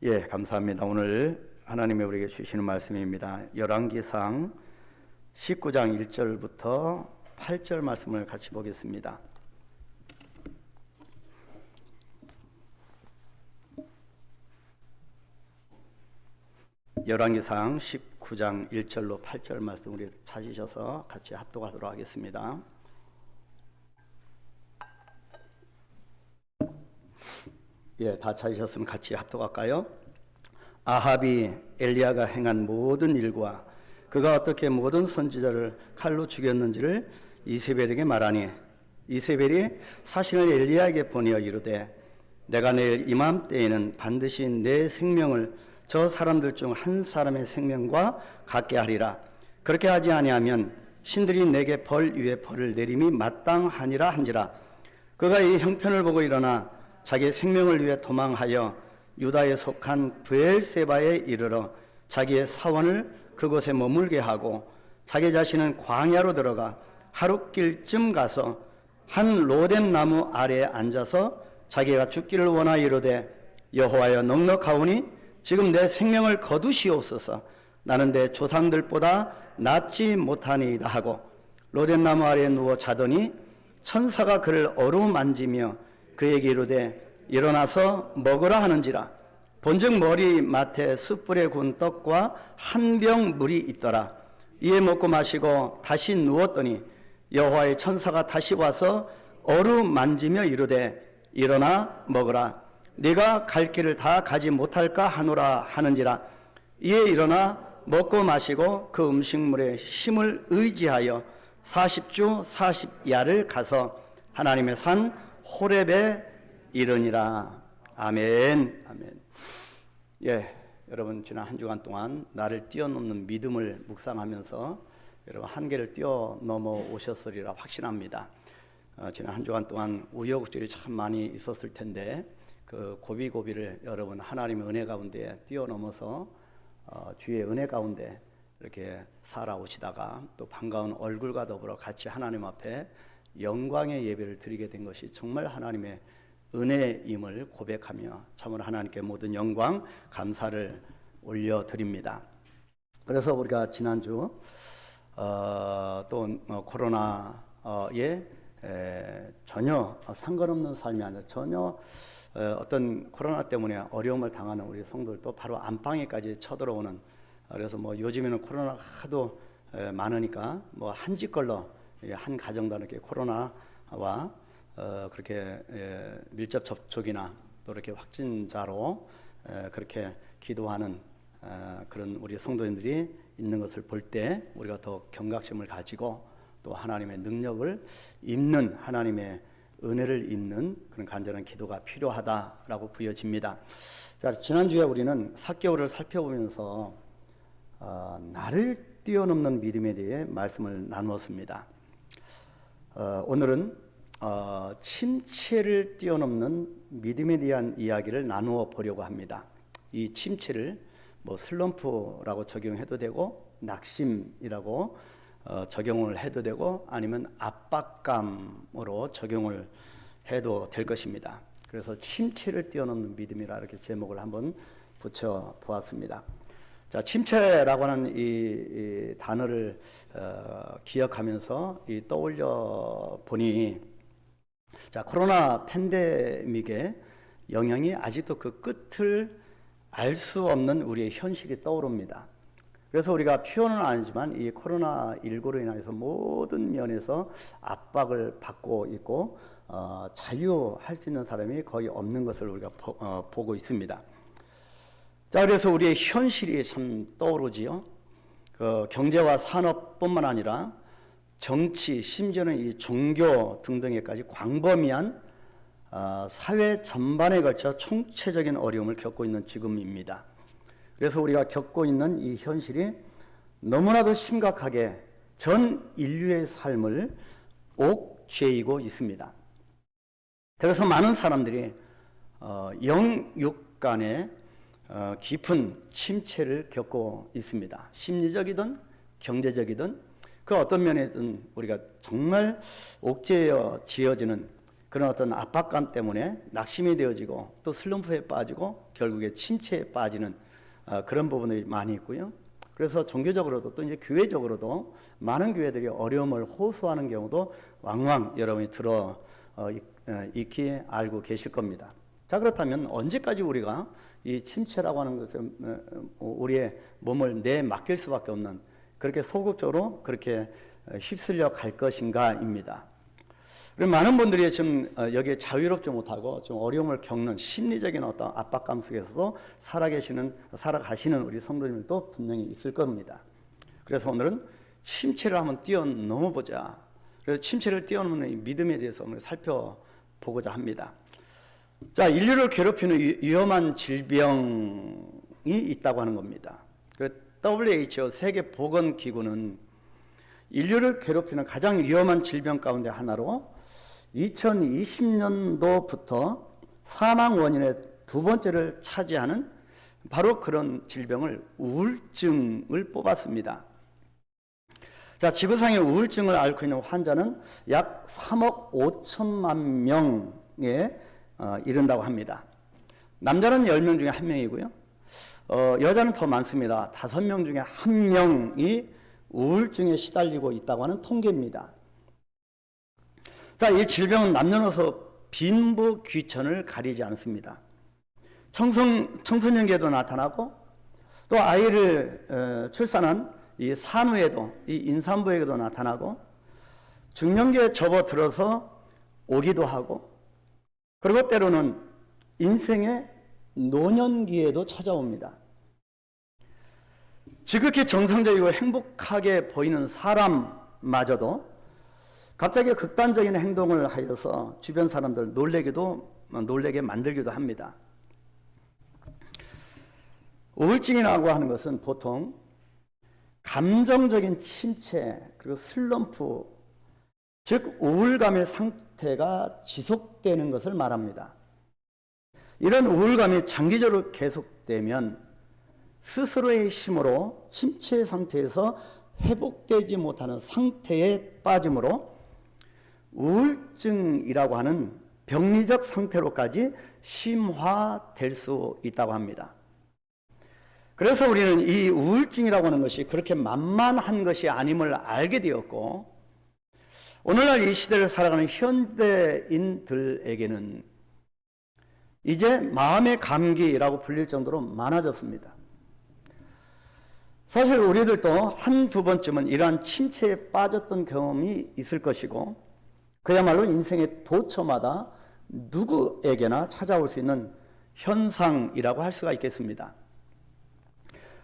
예, 감사합니다. 오늘 하나님이 우리에게 주시는 말씀입니다. 열왕기상 19장 1절부터 8절 말씀을 같이 보겠습니다. 열왕기상 19장 1절로 8절 말씀 우리 찾으셔서 같이 합독하도록 하겠습니다. 예, 다 찾으셨으면 같이 합독할까요? 아합이 엘리야가 행한 모든 일과 그가 어떻게 모든 선지자를 칼로 죽였는지를 이세벨에게 말하니 이세벨이 사신을 엘리야에게 보내어 이르되 내가 내일 이맘때에는 반드시 내 생명을 저 사람들 중 한 사람의 생명과 같게 하리라. 그렇게 하지 아니하면 신들이 내게 벌 위에 벌을 내림이 마땅하니라 한지라. 그가 이 형편을 보고 일어나 자기 생명을 위해 도망하여 유다에 속한 브엘세바에 이르러 자기의 사원을 그곳에 머물게 하고 자기 자신은 광야로 들어가 하룻길쯤 가서 한 로뎀 나무 아래에 앉아서 자기가 죽기를 원하여 이르되 여호와여 넉넉하오니 지금 내 생명을 거두시옵소서. 나는 내 조상들보다 낫지 못하니이다 하고 로뎀 나무 아래에 누워 자더니 천사가 그를 어루만지며 그에게 이르되 일어나서 먹으라 하는지라. 본즉 머리 맡에 숯불에 구운 떡과 한 병 물이 있더라. 이에 먹고 마시고 다시 누웠더니 여호와의 천사가 다시 와서 어루만지며 이르되 일어나 먹으라. 네가 갈 길을 다 가지 못할까 하노라 하는지라. 이에 일어나 먹고 마시고 그 음식물의 힘을 의지하여 40주 40야를 가서 하나님의 산 호렙에 이르니라. 아멘. 아멘. 예, 여러분 지난 한 주간 동안 나를 뛰어넘는 믿음을 묵상하면서 여러분 한계를 뛰어넘어 오셨으리라 확신합니다. 지난 한 주간 동안 우여곡절이 참 많이 있었을 텐데 그 고비고비를 여러분 하나님의 은혜 가운데 뛰어넘어서 주의 은혜 가운데 이렇게 살아오시다가 또 반가운 얼굴과 더불어 같이 하나님 앞에 영광의 예배를 드리게 된 것이 정말 하나님의 은혜임을 고백하며 참으로 하나님께 모든 영광 감사를 올려드립니다. 그래서 우리가 지난주 또 코로나에 전혀 상관없는 삶이 아니라 전혀 어떤 코로나 때문에 어려움을 당하는 우리 성도들도 바로 안방에까지 쳐들어오는, 그래서 뭐 요즘에는 코로나가 하도 많으니까 뭐 한 집 걸러 한 가정당 이렇게 코로나와 그렇게 밀접 접촉이나 또 이렇게 확진자로 그렇게 기도하는 그런 우리 성도님들이 있는 것을 볼 때 우리가 더 경각심을 가지고 또 하나님의 능력을 입는, 하나님의 은혜를 입는 그런 간절한 기도가 필요하다라고 부여집니다. 자, 지난주에 우리는 사개오를 살펴보면서 나를 뛰어넘는 믿음에 대해 말씀을 나누었습니다. 오늘은 침체를 뛰어넘는 믿음에 대한 이야기를 나누어 보려고 합니다. 이 침체를 뭐 슬럼프라고 적용해도 되고 낙심이라고 적용을 해도 되고 아니면 압박감으로 적용을 해도 될 것입니다. 그래서 침체를 뛰어넘는 믿음이라 이렇게 제목을 한번 붙여 보았습니다. 자, 침체라고 하는 이 단어를 기억하면서 떠올려 보니, 자, 코로나 팬데믹의 영향이 아직도 그 끝을 알 수 없는 우리의 현실이 떠오릅니다. 그래서 우리가 표현은 아니지만 이 코로나19로 인해서 모든 면에서 압박을 받고 있고 자유할 수 있는 사람이 거의 없는 것을 우리가 보고 있습니다. 자, 그래서 우리의 현실이 참 떠오르지요. 그 경제와 산업뿐만 아니라 정치, 심지어는 이 종교 등등에까지 광범위한 사회 전반에 걸쳐 총체적인 어려움을 겪고 있는 지금입니다. 그래서 우리가 겪고 있는 이 현실이 너무나도 심각하게 전 인류의 삶을 옥죄이고 있습니다. 그래서 많은 사람들이 영육 간의 깊은 침체를 겪고 있습니다. 심리적이든 경제적이든 그 어떤 면에든 우리가 정말 옥죄어 지어지는 그런 어떤 압박감 때문에 낙심이 되어지고 또 슬럼프에 빠지고 결국에 침체에 빠지는 그런 부분들이 많이 있고요. 그래서 종교적으로도 또 이제 교회적으로도 많은 교회들이 어려움을 호소하는 경우도 왕왕 여러분이 익히 알고 계실 겁니다. 자, 그렇다면 언제까지 우리가 이 침체라고 하는 것을 우리의 몸을 맡길 수밖에 없는, 그렇게 소극적으로 그렇게 휩쓸려 갈 것인가입니다. 그리고 많은 분들이 지금 여기에 자유롭지 못하고 좀 어려움을 겪는 심리적인 어떤 압박감 속에서 살아가시는 우리 성도님들도 분명히 있을 겁니다. 그래서 오늘은 침체를 한번 뛰어넘어보자. 그래서 침체를 뛰어넘는 믿음에 대해서 오늘 살펴보고자 합니다. 자, 인류를 괴롭히는 위험한 질병이 있다고 하는 겁니다. WHO 세계보건기구는 인류를 괴롭히는 가장 위험한 질병 가운데 하나로 2020년도부터 사망 원인의 두 번째를 차지하는 바로 그런 질병을 우울증을 뽑았습니다. 자, 지구상의 우울증을 앓고 있는 환자는 약 3억 5천만 명에 이른다고 합니다. 남자는 10명 중에 1명이고요. 여자는 더 많습니다. 5명 중에 1명이 우울증에 시달리고 있다고 하는 통계입니다. 자, 이 질병은 남녀노소 빈부귀천을 가리지 않습니다. 청소년기에도 나타나고 또 아이를 출산한 이 산후에도, 이 임산부에게도 나타나고 중년기에 접어들어서 오기도 하고, 그리고 때로는 인생의 노년기에도 찾아옵니다. 지극히 정상적이고 행복하게 보이는 사람마저도 갑자기 극단적인 행동을 하여서 주변 사람들 놀래게 만들기도 합니다. 우울증이라고 하는 것은 보통 감정적인 침체, 그리고 슬럼프, 즉 우울감의 상태가 지속되는 것을 말합니다. 이런 우울감이 장기적으로 계속되면 스스로의 힘으로 침체 상태에서 회복되지 못하는 상태에 빠짐으로 우울증이라고 하는 병리적 상태로까지 심화될 수 있다고 합니다. 그래서 우리는 이 우울증이라고 하는 것이 그렇게 만만한 것이 아님을 알게 되었고, 오늘날 이 시대를 살아가는 현대인들에게는 이제 마음의 감기라고 불릴 정도로 많아졌습니다. 사실 우리들도 한두 번쯤은 이러한 침체에 빠졌던 경험이 있을 것이고, 그야말로 인생의 도처마다 누구에게나 찾아올 수 있는 현상이라고 할 수가 있겠습니다.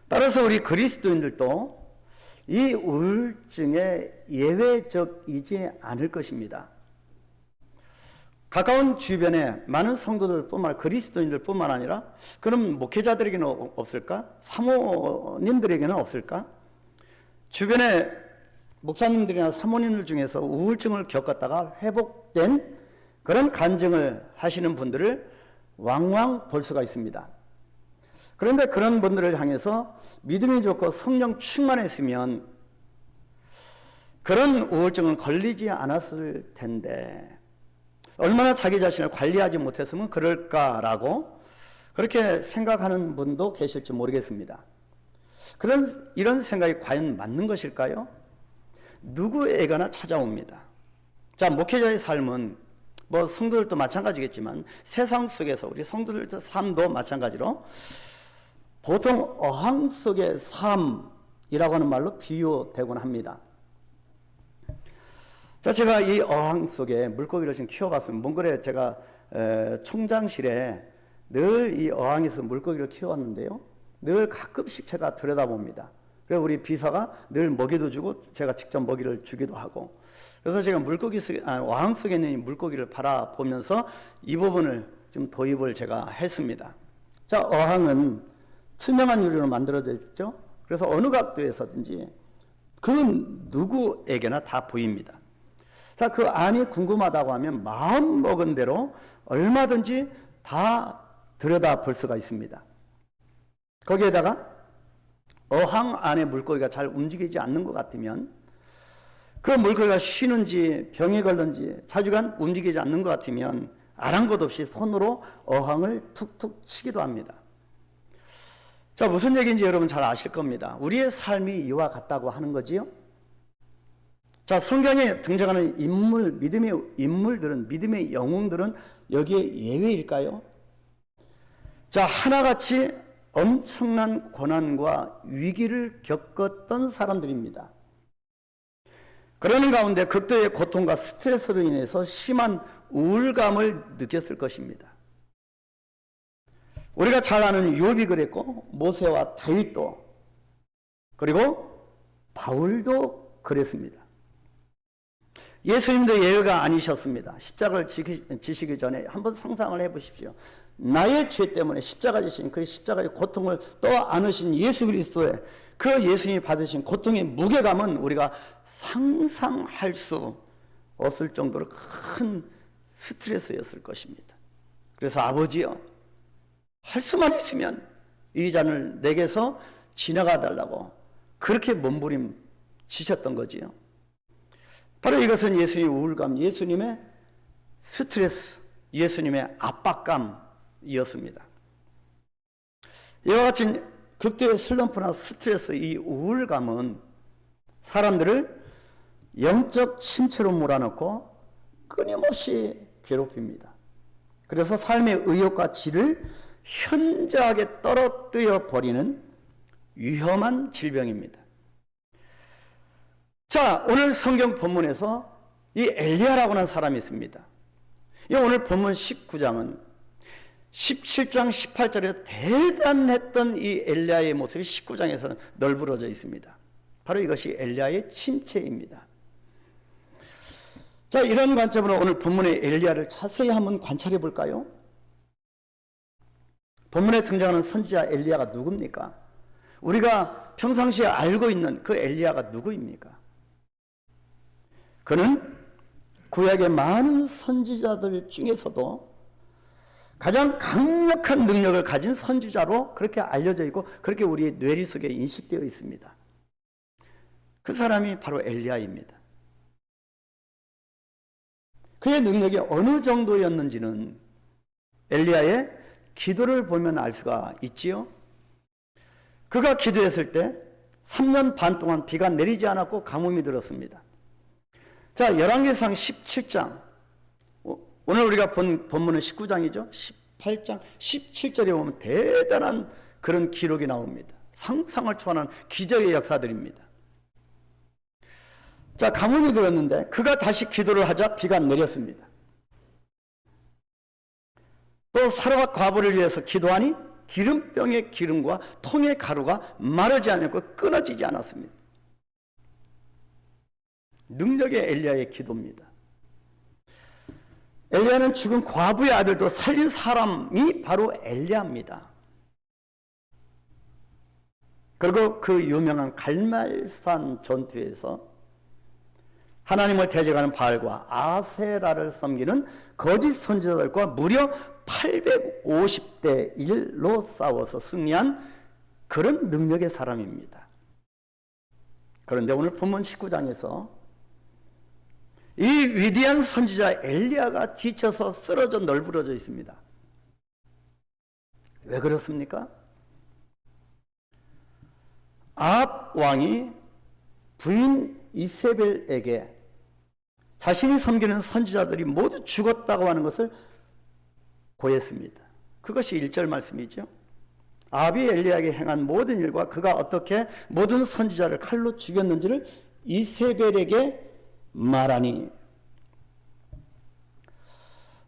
따라서 우리 그리스도인들도 이 우울증에 예외적이지 않을 것입니다. 가까운 주변에 많은 성도들뿐만, 그리스도인들뿐만 아니라 그럼 목회자들에게는 없을까? 사모님들에게는 없을까? 주변에 목사님들이나 사모님들 중에서 우울증을 겪었다가 회복된 그런 간증을 하시는 분들을 왕왕 볼 수가 있습니다. 그런데 그런 분들을 향해서 믿음이 좋고 성령 충만했으면 그런 우울증은 걸리지 않았을 텐데 얼마나 자기 자신을 관리하지 못했으면 그럴까라고 그렇게 생각하는 분도 계실지 모르겠습니다. 이런 생각이 과연 맞는 것일까요? 누구에게나 찾아옵니다. 자, 목회자의 삶은 뭐 성도들도 마찬가지겠지만 세상 속에서 우리 성도들의 삶도 마찬가지로 보통 어항 속의 삶이라고 하는 말로 비유되곤 합니다. 자, 제가 이 어항 속에 물고기를 지금 키워봤습니다. 몽골에 제가 총장실에 늘 이 어항에서 물고기를 키워왔는데요. 늘 가끔씩 제가 들여다봅니다. 그래서 우리 비서가 늘 먹이도 주고 제가 직접 먹이를 주기도 하고, 그래서 제가 어항 속에 있는 이 물고기를 바라보면서 이 부분을 좀 도입을 제가 했습니다. 자, 어항은 투명한 유리로 만들어져 있죠. 그래서 어느 각도에서든지 그 누구에게나 다 보입니다. 자, 그 안이 궁금하다고 하면 마음 먹은 대로 얼마든지 다 들여다 볼 수가 있습니다. 거기에다가 어항 안에 물고기가 잘 움직이지 않는 것 같으면 그 물고기가 쉬는지 병에 걸는지 자주간 움직이지 않는 것 같으면 아랑곳 없이 손으로 어항을 툭툭 치기도 합니다. 자, 무슨 얘기인지 여러분 잘 아실 겁니다. 우리의 삶이 이와 같다고 하는 거지요. 자, 성경에 등장하는 인물, 믿음의 인물들은, 믿음의 영웅들은 여기에 예외일까요? 자, 하나같이 엄청난 고난과 위기를 겪었던 사람들입니다. 그러는 가운데 극도의 고통과 스트레스로 인해서 심한 우울감을 느꼈을 것입니다. 우리가 잘 아는 욥이 그랬고 모세와 다윗도 그리고 바울도 그랬습니다. 예수님도 예외가 아니셨습니다. 십자가를 지시기 전에 한번 상상을 해보십시오. 나의 죄 때문에 십자가 지신 그 십자가의 고통을 또 안으신 예수 그리스도의 그 예수님이 받으신 고통의 무게감은 우리가 상상할 수 없을 정도로 큰 스트레스였을 것입니다. 그래서 아버지요, 할 수만 있으면 이 잔을 내게서 지나가 달라고 그렇게 몸부림치셨던 거지요. 바로 이것은 예수님의 우울감, 예수님의 스트레스, 예수님의 압박감이었습니다. 이와 같이 극도의 슬럼프나 스트레스, 이 우울감은 사람들을 영적 침체로 몰아넣고 끊임없이 괴롭힙니다. 그래서 삶의 의욕과 질을 현저하게 떨어뜨려 버리는 위험한 질병입니다. 자, 오늘 성경 본문에서 이 엘리야라고 하는 사람이 있습니다. 이 오늘 본문 19장은 17장 18절에 대단했던 이 엘리야의 모습이 19장에서는 널브러져 있습니다. 바로 이것이 엘리야의 침체입니다. 자, 이런 관점으로 오늘 본문의 엘리야를 자세히 한번 관찰해 볼까요? 본문에 등장하는 선지자 엘리야가 누굽니까? 우리가 평상시에 알고 있는 그 엘리야가 누구입니까? 그는 구약의 많은 선지자들 중에서도 가장 강력한 능력을 가진 선지자로 그렇게 알려져 있고 그렇게 우리의 뇌리 속에 인식되어 있습니다. 그 사람이 바로 엘리야입니다. 그의 능력이 어느 정도였는지는 엘리야의 기도를 보면 알 수가 있지요. 그가 기도했을 때 3년 반 동안 비가 내리지 않았고 가뭄이 들었습니다. 자, 열왕기상 17장, 오늘 우리가 본 본문은 19장이죠. 18장 17절에 보면 대단한 그런 기록이 나옵니다. 상상을 초월하는 기적의 역사들입니다. 자, 가뭄이 들었는데 그가 다시 기도를 하자 비가 내렸습니다. 또 사르밧 과부를 위해서 기도하니 기름병의 기름과 통의 가루가 마르지 않았고 끊어지지 않았습니다. 능력의 엘리야의 기도입니다. 엘리야는 죽은 과부의 아들도 살린 사람이 바로 엘리야입니다. 그리고 그 유명한 갈멜산 전투에서 하나님을 대적하는 바알과 아세라를 섬기는 거짓 선지자들과 무려 850대 1로 싸워서 승리한 그런 능력의 사람입니다. 그런데 오늘 본문 19장에서 이 위대한 선지자 엘리야가 지쳐서 쓰러져 널브러져 있습니다. 왜 그렇습니까? 아합 왕이 부인 이세벨에게 자신이 섬기는 선지자들이 모두 죽었다고 하는 것을 고했습니다. 그것이 1절 말씀이죠. 아합이 엘리야에게 행한 모든 일과 그가 어떻게 모든 선지자를 칼로 죽였는지를 이세벨에게 말하니,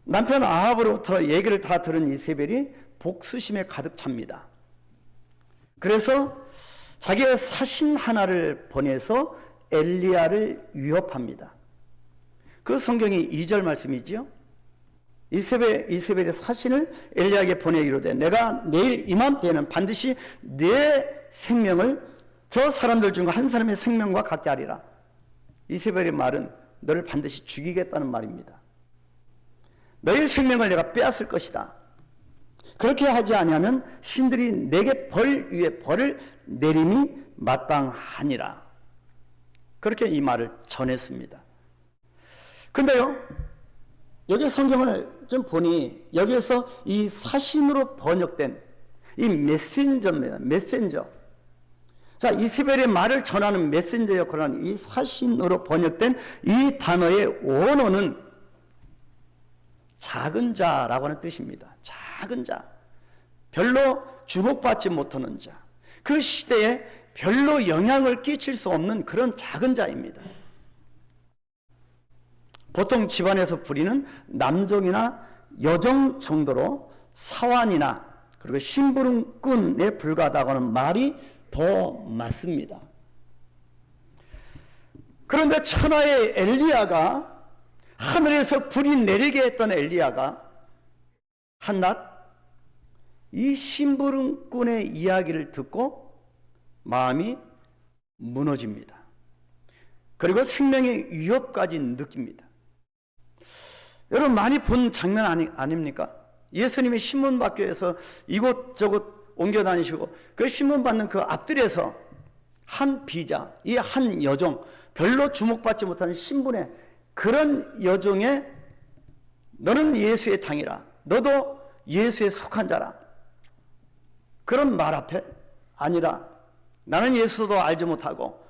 남편 아합으로부터 얘기를 다 들은 이세벨이 복수심에 가득 찹니다. 그래서 자기의 사신 하나를 보내서 엘리야를 위협합니다. 그 성경이 2절 말씀이지요. 이세벨의 사신을 엘리야에게 보내 이르되 내가 내일 이맘때에는 반드시 내 생명을 저 사람들 중 한 사람의 생명과 같게 하리라. 이세벨의 말은 너를 반드시 죽이겠다는 말입니다. 너의 생명을 내가 빼앗을 것이다. 그렇게 하지 아니하면 신들이 내게 벌 위에 벌을 내림이 마땅하니라. 그렇게 이 말을 전했습니다. 근데요, 여기 성경을 좀 보니 여기에서 이 사신으로 번역된 이 메신저입니다. 메신저. 자, 이세벨의 말을 전하는 메신저 역할을 하는 이 사신으로 번역된 이 단어의 원어는 작은 자라고 하는 뜻입니다. 작은 자. 별로 주목받지 못하는 자. 그 시대에 별로 영향을 끼칠 수 없는 그런 작은 자입니다. 보통 집안에서 부리는 남종이나 여종 정도로 사환이나 그리고 심부름꾼에 불과하다고 하는 말이 더 맞습니다. 그런데 천하의 엘리야가, 하늘에서 불이 내리게 했던 엘리야가 한낮 이 심부름꾼의 이야기를 듣고 마음이 무너집니다. 그리고 생명의 위협까지 느낍니다. 여러분 많이 본 장면 아닙니까? 예수님이 신문받교에서 이곳저곳 옮겨 다니시고 그 신문받는 그 앞들에서 한 비자, 이 한 여종, 별로 주목받지 못하는 신분의 그런 여종의 너는 예수의 당이라, 너도 예수에 속한 자라, 그런 말 앞에 아니라 나는 예수도 알지 못하고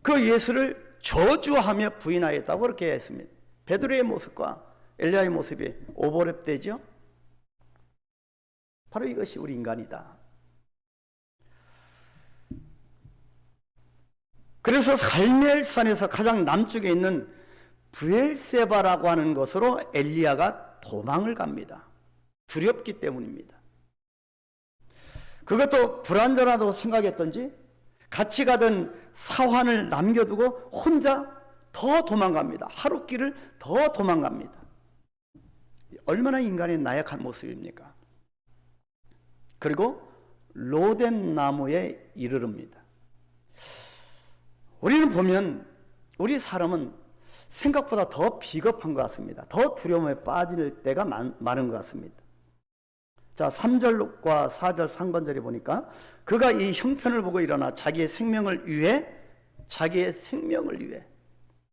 그 예수를 저주하며 부인하였다고 그렇게 했습니다. 베드로의 모습과 엘리야의 모습이 오버랩되죠. 바로 이것이 우리 인간이다. 그래서 갈멜산에서 가장 남쪽에 있는 브엘세바라고 하는 곳으로 엘리야가 도망을 갑니다. 두렵기 때문입니다. 그것도 불안전하다고 생각했던지 같이 가던 사환을 남겨두고 혼자 더 도망갑니다. 하룻길을 더 도망갑니다. 얼마나 인간의 나약한 모습입니까? 그리고 로뎀 나무에 이르릅니다. 우리는 보면 우리 사람은 생각보다 더 비겁한 것 같습니다. 더 두려움에 빠질 때가 많은 것 같습니다. 자, 3절과 4절 상반절에 보니까 그가 이 형편을 보고 일어나 자기의 생명을 위해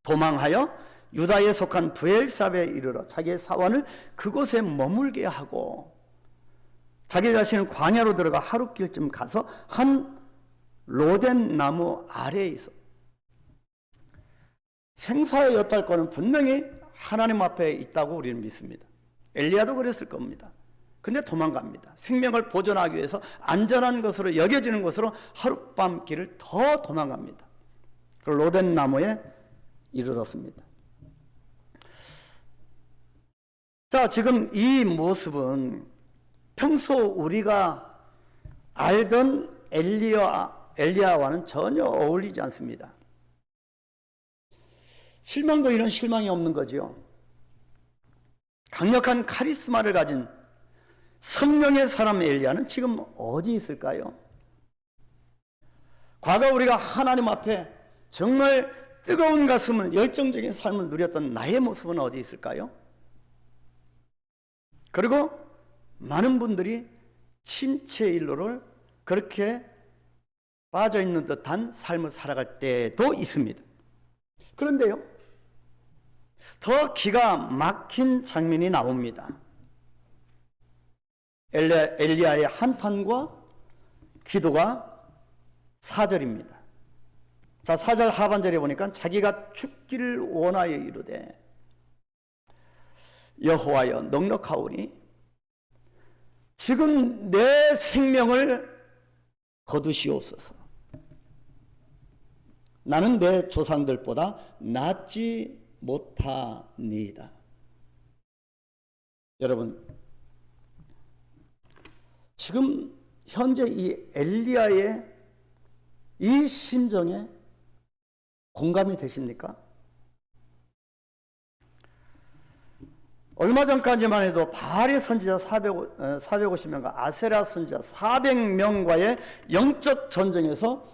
도망하여 유다에 속한 브엘사베에 이르러 자기의 사원을 그곳에 머물게 하고 자기 자신은 광야로 들어가 하룻길쯤 가서 한 로뎀 나무 아래에 있어. 생사의 여탈권은 분명히 하나님 앞에 있다고 우리는 믿습니다. 엘리야도 그랬을 겁니다. 근데 도망갑니다. 생명을 보존하기 위해서 안전한 것으로 여겨지는 것으로 하룻밤 길을 더 도망갑니다. 그 로뎀 나무에 이르렀습니다. 자, 지금 이 모습은 평소 우리가 알던 엘리야와는 전혀 어울리지 않습니다. 실망도 이런 실망이 없는 거죠. 강력한 카리스마를 가진 성령의 사람 엘리야는 지금 어디 있을까요? 과거 우리가 하나님 앞에 정말 뜨거운 가슴을, 열정적인 삶을 누렸던 나의 모습은 어디 있을까요? 그리고 많은 분들이 침체 일로를 그렇게 빠져있는 듯한 삶을 살아갈 때도 있습니다. 그런데요, 더 기가 막힌 장면이 나옵니다. 엘리야의 한탄과 기도가 4절입니다. 자, 4절 하반절에 보니까 자기가 죽기를 원하여 이르되 여호와여 넉넉하오니 지금 내 생명을 거두시옵소서. 나는 내 조상들보다 낫지 못하니이다. 여러분, 지금 현재 이 엘리야의 이 심정에 공감이 되십니까? 얼마 전까지만 해도 바알의 선지자 450명과 아세라 선지자 400명과의 영적 전쟁에서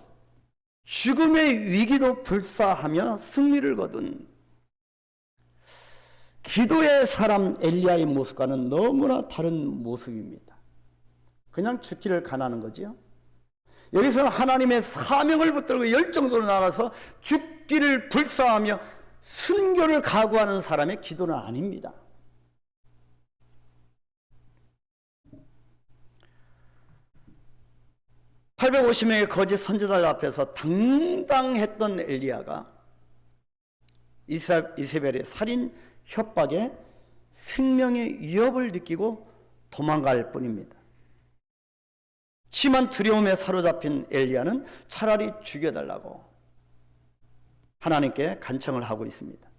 죽음의 위기도 불사하며 승리를 거둔 기도의 사람 엘리야의 모습과는 너무나 다른 모습입니다. 그냥 죽기를 간하는 거지요. 여기서는 하나님의 사명을 붙들고 열정적으로 나가서 죽 죽기를 불사하며 순교를 각오하는 사람의 기도는 아닙니다. (850명의) 거짓 선지자들 앞에서 당당했던 엘리야가 이세벨의 살인 협박에 생명의 위협을 느끼고 도망갈 뿐입니다. 심한 두려움에 사로잡힌 엘리야는 차라리 죽여달라고 하나님께 간청을 하고 있습니다.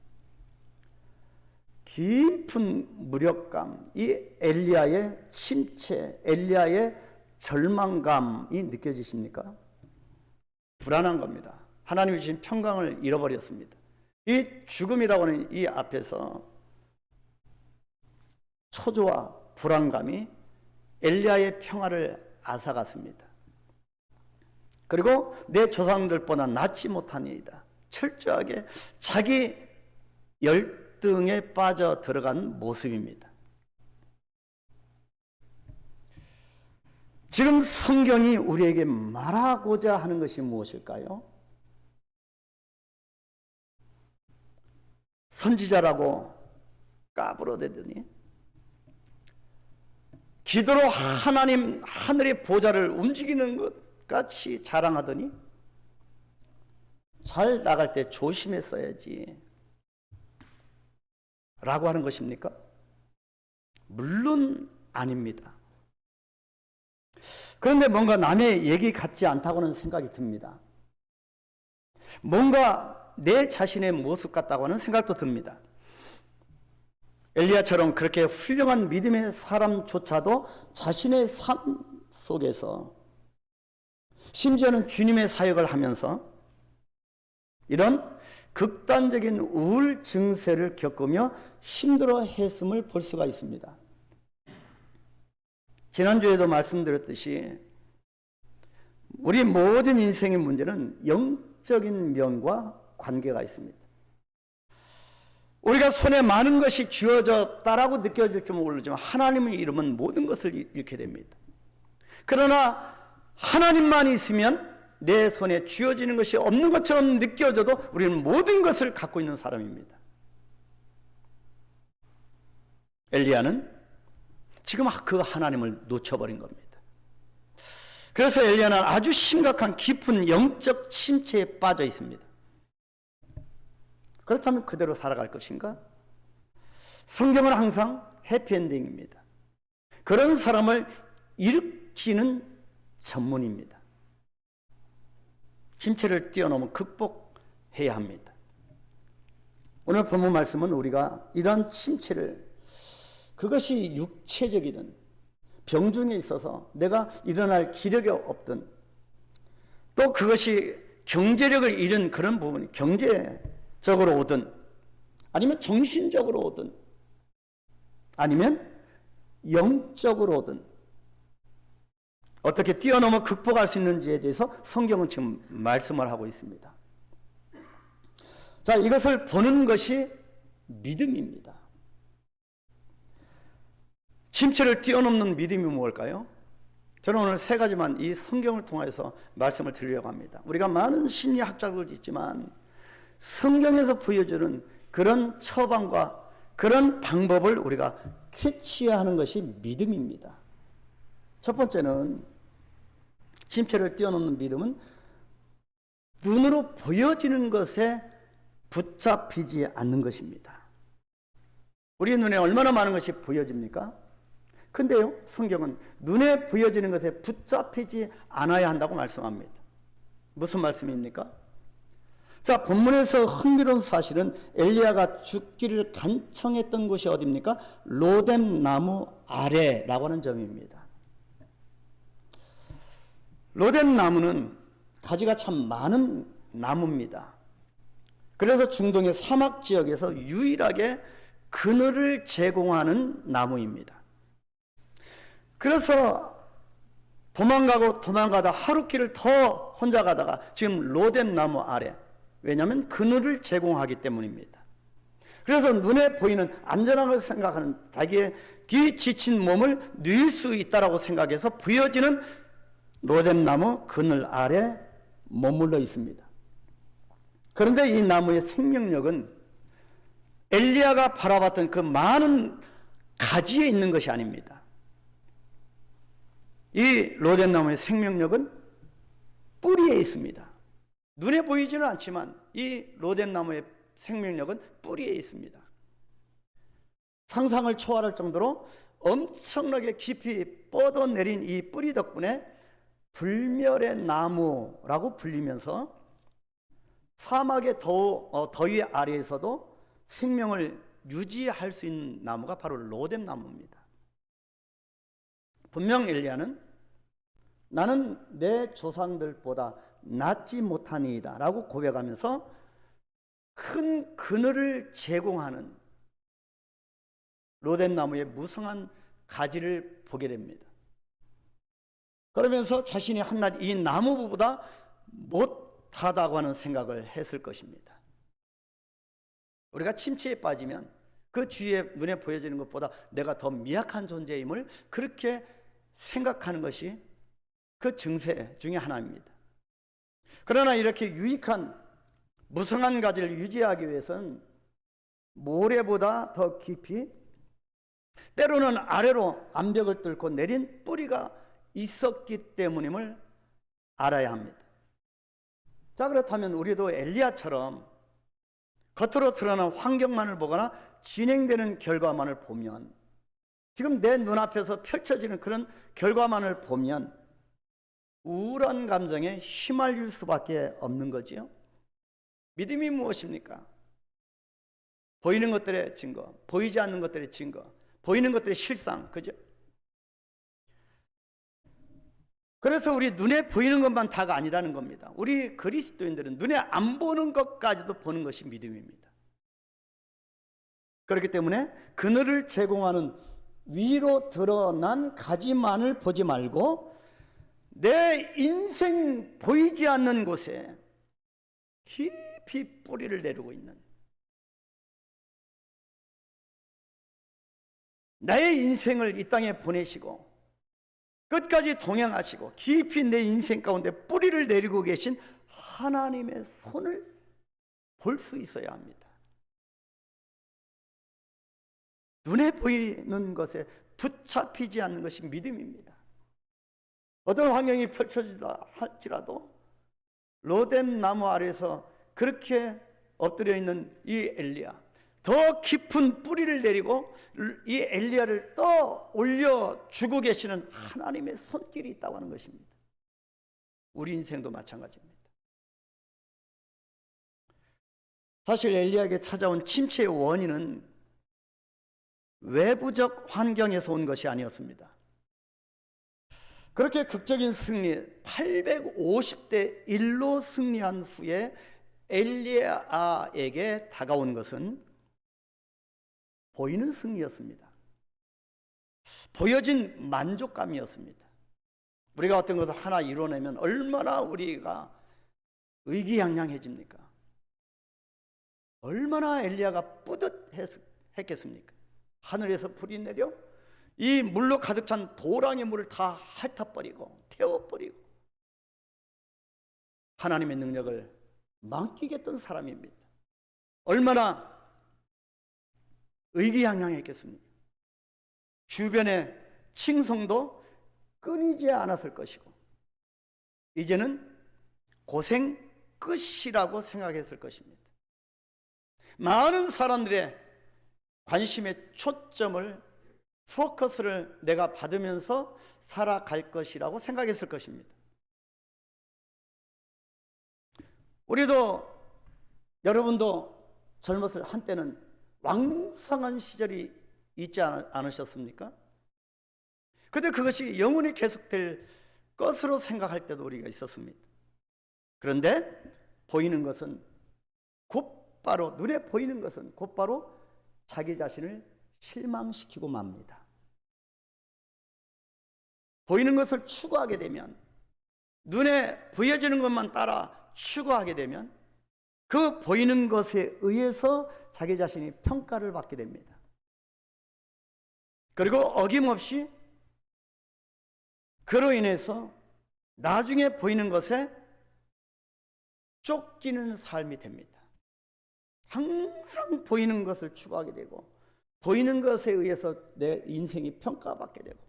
깊은 무력감, 이 엘리야의 침체, 엘리야의 절망감이 느껴지십니까? 불안한 겁니다. 하나님이 주신 평강을 잃어버렸습니다. 이 죽음이라고 하는 이 앞에서 초조와 불안감이 엘리야의 평화를 앗아갔습니다. 그리고 내 조상들보다 낫지 못하니이다. 철저하게 자기 열등에 빠져 들어간 모습입니다. 지금 성경이 우리에게 말하고자 하는 것이 무엇일까요? 선지자라고 까불어대더니 기도로 하나님 하늘의 보좌를 움직이는 것 같이 자랑하더니 잘 나갈 때 조심했어야지 라고 하는 것입니까? 물론 아닙니다. 그런데 뭔가 남의 얘기 같지 않다고는 생각이 듭니다. 뭔가 내 자신의 모습 같다고 하는 생각도 듭니다. 엘리야처럼 그렇게 훌륭한 믿음의 사람조차도 자신의 삶 속에서 심지어는 주님의 사역을 하면서 이런 극단적인 우울 증세를 겪으며 힘들어 했음을 볼 수가 있습니다. 지난주에도 말씀드렸듯이 우리 모든 인생의 문제는 영적인 면과 관계가 있습니다. 우리가 손에 많은 것이 쥐어졌다라고 느껴질지 모르지만 하나님을 잃으면 모든 것을 잃게 됩니다. 그러나 하나님만 있으면 내 손에 쥐어지는 것이 없는 것처럼 느껴져도 우리는 모든 것을 갖고 있는 사람입니다. 엘리야는 지금 그 하나님을 놓쳐버린 겁니다. 그래서 엘리야는 아주 심각한 깊은 영적 침체에 빠져 있습니다. 그렇다면 그대로 살아갈 것인가? 성경은 항상 해피엔딩입니다. 그런 사람을 일으키는 전문입니다. 침체를 뛰어넘어 극복해야 합니다. 오늘 본문 말씀은 우리가 이러한 침체를, 그것이 육체적이든 병중에 있어서 내가 일어날 기력이 없든 또 그것이 경제력을 잃은 그런 부분이 경제적으로 오든 아니면 정신적으로 오든 아니면 영적으로 오든 어떻게 뛰어넘어 극복할 수 있는지에 대해서 성경은 지금 말씀을 하고 있습니다. 자, 이것을 보는 것이 믿음입니다. 침체를 뛰어넘는 믿음이 무엇일까요? 저는 오늘 세 가지만 이 성경을 통해서 말씀을 드리려고 합니다. 우리가 많은 심리학자들도 있지만 성경에서 보여주는 그런 처방과 그런 방법을 우리가 캐치하는 것이 믿음입니다. 첫 번째는 침체를 뛰어넘는 믿음은 눈으로 보여지는 것에 붙잡히지 않는 것입니다. 우리 눈에 얼마나 많은 것이 보여집니까? 근데요, 성경은 눈에 보여지는 것에 붙잡히지 않아야 한다고 말씀합니다. 무슨 말씀입니까? 자, 본문에서 흥미로운 사실은 엘리야가 죽기를 간청했던 곳이 어디입니까? 로뎀 나무 아래라고 하는 점입니다. 로뎀 나무는 가지가 참 많은 나무입니다. 그래서 중동의 사막 지역에서 유일하게 그늘을 제공하는 나무입니다. 그래서 도망가다 하루 길을 더 혼자 가다가 지금 로뎀 나무 아래, 왜냐하면 그늘을 제공하기 때문입니다. 그래서 눈에 보이는 안전한 것을 생각하는 자기의 지친 몸을 누일 수 있다고 생각해서 보여지는 로뎀 나무 그늘 아래 머물러 있습니다. 그런데 이 나무의 생명력은 엘리야가 바라봤던 그 많은 가지에 있는 것이 아닙니다. 이 로뎀나무의 생명력은 뿌리에 있습니다. 눈에 보이지는 않지만 이 로뎀나무의 생명력은 뿌리에 있습니다. 상상을 초월할 정도로 엄청나게 깊이 뻗어내린 이 뿌리 덕분에 불멸의 나무라고 불리면서 사막의 더위 아래에서도 생명을 유지할 수 있는 나무가 바로 로뎀나무입니다. 분명 엘리야는 나는 내 조상들보다 낫지 못하니이다 라고 고백하면서 큰 그늘을 제공하는 로뎀나무의 무성한 가지를 보게 됩니다. 그러면서 자신이 한낱 이 나무보다 못하다고 하는 생각을 했을 것입니다. 우리가 침체에 빠지면 그 주위에 눈에 보여지는 것보다 내가 더 미약한 존재임을 그렇게 생각하는 것이 그 증세 중에 하나입니다. 그러나 이렇게 유익한 무성한 가지를 유지하기 위해서는 모래보다 더 깊이, 때로는 아래로 암벽을 뚫고 내린 뿌리가 있었기 때문임을 알아야 합니다. 자, 그렇다면 우리도 엘리야처럼 겉으로 드러난 환경만을 보거나 진행되는 결과만을 보면, 지금 내 눈앞에서 펼쳐지는 그런 결과만을 보면 우울한 감정에 휘말릴 수밖에 없는 거지요. 믿음이 무엇입니까? 보이는 것들의 증거, 보이지 않는 것들의 증거, 보이는 것들의 실상, 그죠? 그래서 우리 눈에 보이는 것만 다가 아니라는 겁니다. 우리 그리스도인들은 눈에 안 보는 것까지도 보는 것이 믿음입니다. 그렇기 때문에 그늘을 제공하는 위로 드러난 가지만을 보지 말고 내 인생 보이지 않는 곳에 깊이 뿌리를 내리고 있는, 나의 인생을 이 땅에 보내시고 끝까지 동행하시고 깊이 내 인생 가운데 뿌리를 내리고 계신 하나님의 손을 볼 수 있어야 합니다. 눈에 보이는 것에 붙잡히지 않는 것이 믿음입니다. 어떤 환경이 펼쳐지다 할지라도 로뎀나무 아래에서 그렇게 엎드려 있는 이 엘리야, 더 깊은 뿌리를 내리고 이 엘리야를 떠 올려주고 계시는 하나님의 손길이 있다고 하는 것입니다. 우리 인생도 마찬가지입니다. 사실 엘리야에게 찾아온 침체의 원인은 외부적 환경에서 온 것이 아니었습니다. 그렇게 극적인 승리, 850대 1로 승리한 후에 엘리야에게 다가온 것은 보이는 승리였습니다. 보여진 만족감이었습니다. 우리가 어떤 것을 하나 이뤄내면 얼마나 우리가 의기양양해집니까? 얼마나 엘리야가 뿌듯했겠습니까? 하늘에서 불이 내려 이 물로 가득 찬 도랑의 물을 다 핥아버리고 태워버리고 하나님의 능력을 만끽했던 사람입니다. 얼마나 의기양양했겠습니까? 주변의 칭송도 끊이지 않았을 것이고 이제는 고생 끝이라고 생각했을 것입니다. 많은 사람들의 관심의 초점을, 포커스를 내가 받으면서 살아갈 것이라고 생각했을 것입니다. 우리도, 여러분도 젊었을 한때는 왕성한 시절이 있지 않으셨습니까? 근데 그것이 영원히 계속될 것으로 생각할 때도 우리가 있었습니다. 그런데 보이는 것은 곧바로, 눈에 보이는 것은 곧바로 자기 자신을 실망시키고 맙니다. 보이는 것을 추구하게 되면, 눈에 보여지는 것만 따라 추구하게 되면 그 보이는 것에 의해서 자기 자신이 평가를 받게 됩니다. 그리고 어김없이 그로 인해서 나중에 보이는 것에 쫓기는 삶이 됩니다. 항상 보이는 것을 추구하게 되고 보이는 것에 의해서 내 인생이 평가받게 되고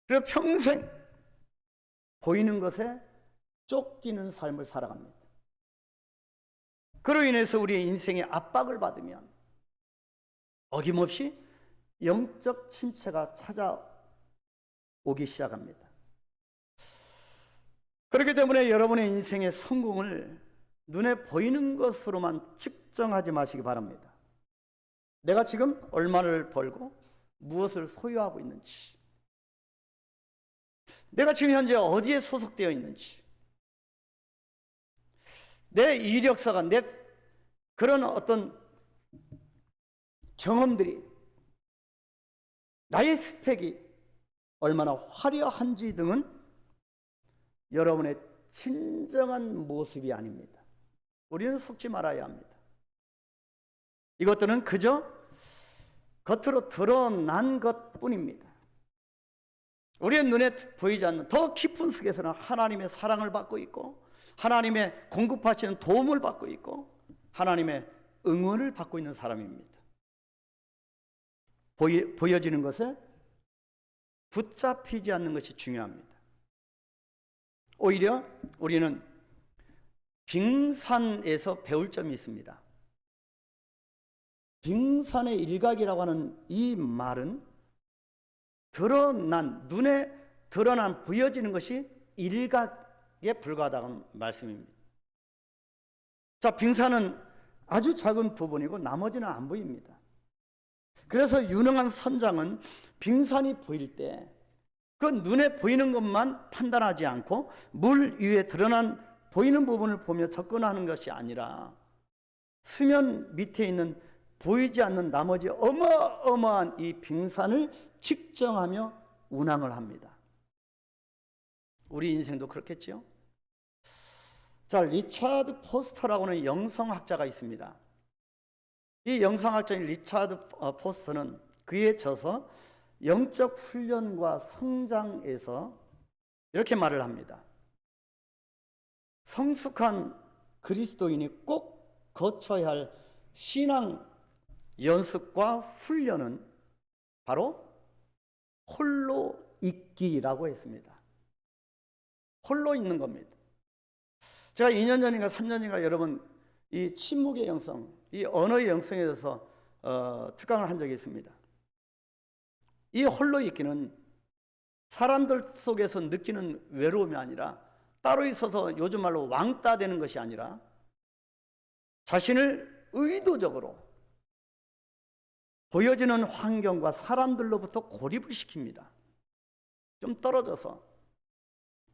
그래서 평생 보이는 것에 쫓기는 삶을 살아갑니다. 그로 인해서 우리의 인생에 압박을 받으면 어김없이 영적 침체가 찾아오기 시작합니다. 그렇기 때문에 여러분의 인생의 성공을 눈에 보이는 것으로만 측정하지 마시기 바랍니다. 내가 지금 얼마를 벌고 무엇을 소유하고 있는지, 내가 지금 현재 어디에 소속되어 있는지, 내 이력서가, 내 그런 어떤 경험들이, 나의 스펙이 얼마나 화려한지 등은 여러분의 진정한 모습이 아닙니다. 우리는 속지 말아야 합니다. 이것들은 그저 겉으로 드러난 것뿐입니다. 우리의 눈에 보이지 않는 더 깊은 속에서는 하나님의 사랑을 받고 있고 하나님의 공급하시는 도움을 받고 있고 하나님의 응원을 받고 있는 사람입니다. 보여지는 것에 붙잡히지 않는 것이 중요합니다. 오히려 우리는 빙산에서 배울 점이 있습니다. 빙산의 일각이라고 하는 이 말은 눈에 드러난 보여지는 것이 일각에 불과하다는 말씀입니다. 자, 빙산은 아주 작은 부분이고 나머지는 안 보입니다. 그래서 유능한 선장은 빙산이 보일 때 그 눈에 보이는 것만 판단하지 않고 물 위에 드러난 보이는 부분을 보며 접근하는 것이 아니라 수면 밑에 있는 보이지 않는 나머지 어마어마한 이 빙산을 측정하며 운항을 합니다. 우리 인생도 그렇겠죠? 자, 리차드 포스터라고 하는 영성학자가 있습니다. 이 영성학자인 리차드 포스터는 그에 져서 영적 훈련과 성장에서 이렇게 말을 합니다. 성숙한 그리스도인이 꼭 거쳐야 할 신앙 연습과 훈련은 바로 홀로 있기라고 했습니다. 홀로 있는 겁니다. 제가 2년 전인가 3년 전인가 여러분 이 침묵의 영성, 이 언어의 영성에 대해서 특강을 한 적이 있습니다. 이 홀로 있기는 사람들 속에서 느끼는 외로움이 아니라 따로 있어서 요즘 말로 왕따 되는 것이 아니라 자신을 의도적으로 보여지는 환경과 사람들로부터 고립을 시킵니다. 좀 떨어져서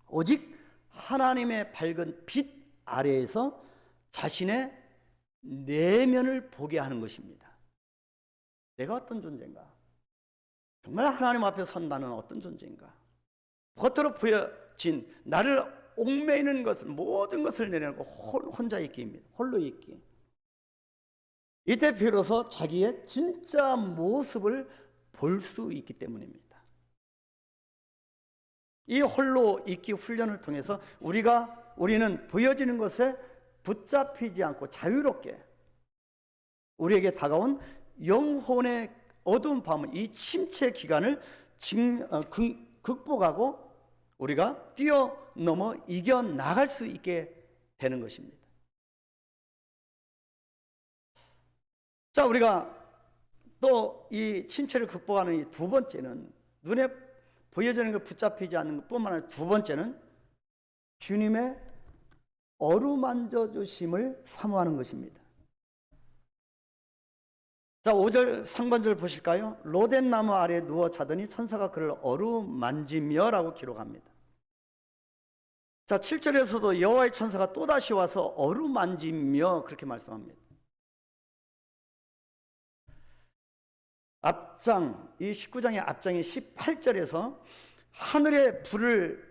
오직 하나님의 밝은 빛 아래에서 자신의 내면을 보게 하는 것입니다. 내가 어떤 존재인가? 정말 하나님 앞에 선다는 어떤 존재인가? 겉으로 보여진 나를 옥매이는 것을 모든 것을 내려놓고 혼자 있기입니다. 홀로 있기. 이때 비로소 자기의 진짜 모습을 볼 수 있기 때문입니다. 이 홀로 있기 훈련을 통해서 우리는 보여지는 것에 붙잡히지 않고 자유롭게 우리에게 다가온 영혼의 어두운 밤, 이 침체 기간을 극복하고 우리가 뛰어넘어 이겨나갈 수 있게 되는 것입니다. 자, 우리가 또 이 침체를 극복하는 이 두 번째는 눈에 보여지는 걸 붙잡히지 않는 것뿐만 아니라 두 번째는 주님의 어루만져 주심을 사모하는 것입니다. 자, 5절 상반절 보실까요? 로덴 나무 아래에 누워 자더니 천사가 그를 어루만지며 라고 기록합니다. 자, 7절에서도 여호와의 천사가 또다시 와서 어루만지며 그렇게 말씀합니다. 앞장, 이 19장의 앞장이 18절에서 하늘의 불을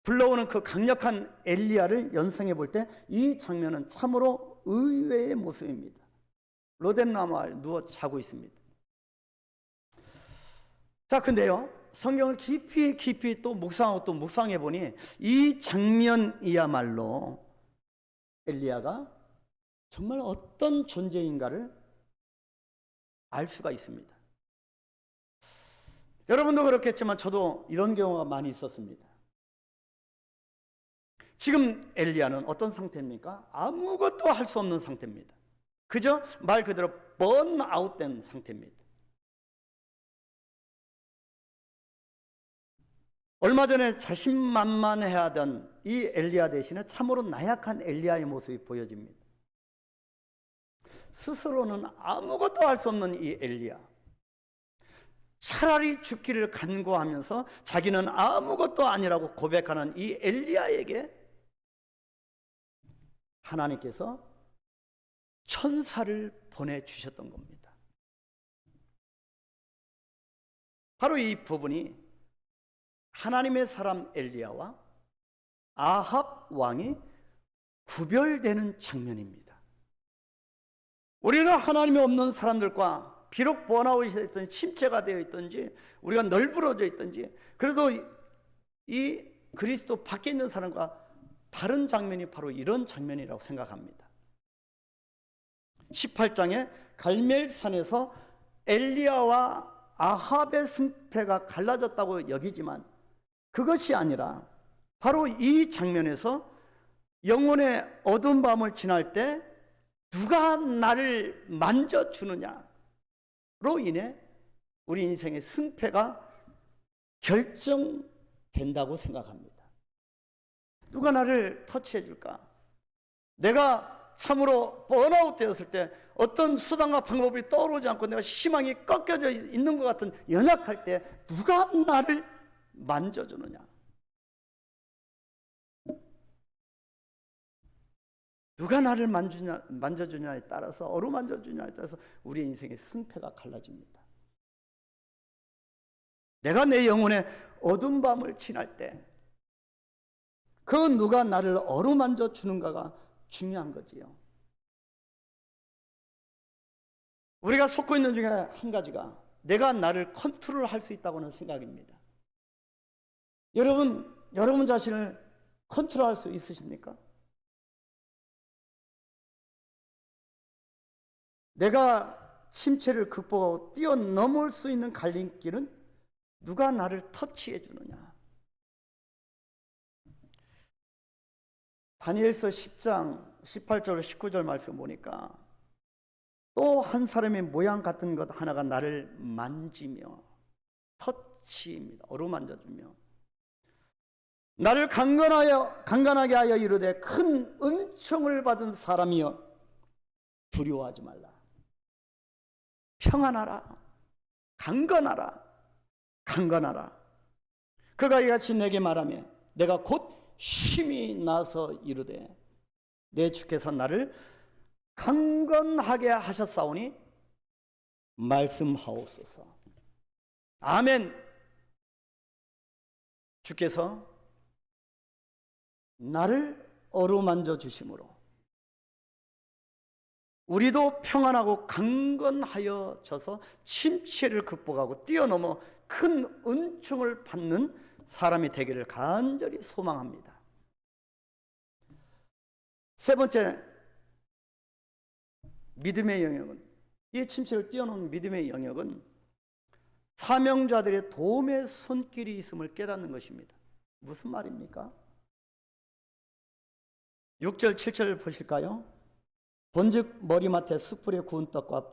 불러오는 그 강력한 엘리야를 연상해 볼 때 이 장면은 참으로 의외의 모습입니다. 로뎀나무에 누워 자고 있습니다. 자, 근데요, 성경을 깊이 또 묵상하고 또 묵상해 보니 이 장면이야말로 엘리야가 정말 어떤 존재인가를 알 수가 있습니다. 여러분도 그렇겠지만 저도 이런 경우가 많이 있었습니다. 지금 엘리야는 어떤 상태입니까? 아무것도 할 수 없는 상태입니다. 그저 말 그대로 번아웃된 상태입니다. 얼마 전에 자신만만해하던 이 엘리야 대신에 참으로 나약한 엘리야의 모습이 보여집니다. 스스로는 아무것도 할 수 없는 이 엘리야, 차라리 죽기를 간구하면서 자기는 아무것도 아니라고 고백하는 이 엘리야에게 하나님께서 천사를 보내주셨던 겁니다. 바로 이 부분이 하나님의 사람 엘리야와 아합 왕이 구별되는 장면입니다. 우리는 하나님이 없는 사람들과 비록 번아웃이 됐든지 침체가 되어 있든지 우리가 널브러져 있든지 그래도 이 그리스도 밖에 있는 사람과 다른 장면이 바로 이런 장면이라고 생각합니다. 18장에 갈멜산에서 엘리야와 아합의 승패가 갈라졌다고 여기지만 그것이 아니라 바로 이 장면에서 영혼의 어두운 밤을 지날 때 누가 나를 만져주느냐로 인해 우리 인생의 승패가 결정된다고 생각합니다. 누가 나를 터치해 줄까? 내가 참으로 번아웃 되었을 때 어떤 수단과 방법이 떠오르지 않고 내가 희망이 꺾여져 있는 것 같은 연약할 때 누가 나를 만져주느냐? 누가 나를 만져주냐에 따라서 어루만져주냐에 따라서 우리 인생의 승패가 갈라집니다. 내가 내 영혼의 어두운 밤을 지날 때 그 누가 나를 어루만져 주는가가 중요한 거지요. 우리가 속고 있는 중에 한 가지가 내가 나를 컨트롤할 수 있다고는 생각입니다. 여러분 자신을 컨트롤할 수 있으십니까? 내가 침체를 극복하고 뛰어넘을 수 있는 갈림길은 누가 나를 터치해 주느냐? 다니엘서 10장 18절 19절 말씀 보니까 또 한 사람의 모양 같은 것 하나가 나를 만지며 터치입니다. 어루만져주며 나를 강건하게 하여 이르되 큰 은총을 받은 사람이여 두려워하지 말라. 평안하라. 강건하라. 그가 이같이 내게 말하며 내가 곧 힘이 나서 이르되 내 주께서 나를 강건하게 하셨사오니 말씀하옵소서. 아멘. 주께서 나를 어루만져 주심으로 우리도 평안하고 강건하여져서 침체를 극복하고 뛰어넘어 큰 은총을 받는 사람이 되기를 간절히 소망합니다. 세 번째, 믿음의 영역은, 이 침체를 뛰어넘는 믿음의 영역은 사명자들의 도움의 손길이 있음을 깨닫는 것입니다. 무슨 말입니까? 6절 7절 보실까요? 본즉 머리맡에 숯불에 구운 떡과